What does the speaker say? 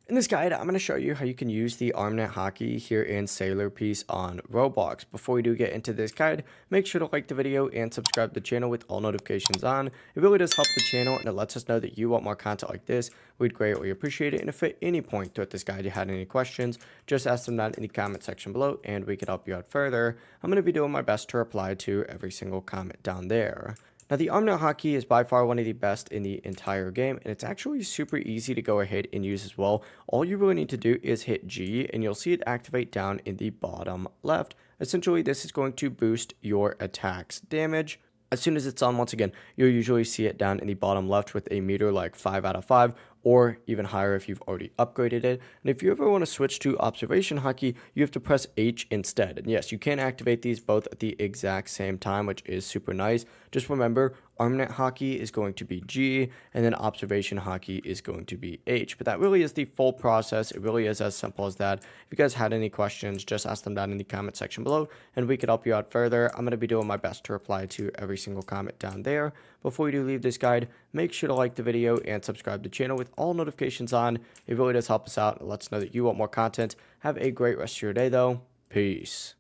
In this guide, I'm going to show you how you can use the Armament Haki here in Sailor Piece on Roblox. Before we do get into this guide, make sure to like the video and subscribe to the channel with all notifications on. It really does help the channel and it lets us know that you want more content like this. We'd greatly appreciate it. And if at any point throughout this guide you had any questions, just ask them down in the comment section below and we could help you out further. I'm going to be doing my best to reply to every single comment down there. Now, the Armament Haki is by far one of the best in the entire game, and it's actually super easy to go ahead and use as well. All you really need to do is hit G, and you'll see it activate down in the bottom left. Essentially, this is going to boost your attack's damage. As soon as it's on, once again, you'll usually see it down in the bottom left with a meter like 5 out of 5, or even higher if you've already upgraded it. And if you ever want to switch to Observation Haki, you have to press H instead. And yes, you can activate these both at the exact same time, which is super nice. Just remember, Armament Haki is going to be G, and then Observation Haki is going to be H. But that really is the full process. It really is as simple as that. If you guys had any questions, just ask them down in the comment section below, and we could help you out further. I'm going to be doing my best to reply to every single comment down there. Before we do leave this guide, make sure to like the video and subscribe to the channel with all notifications on. It really does help us out and lets us know that you want more content. Have a great rest of your day, though. Peace.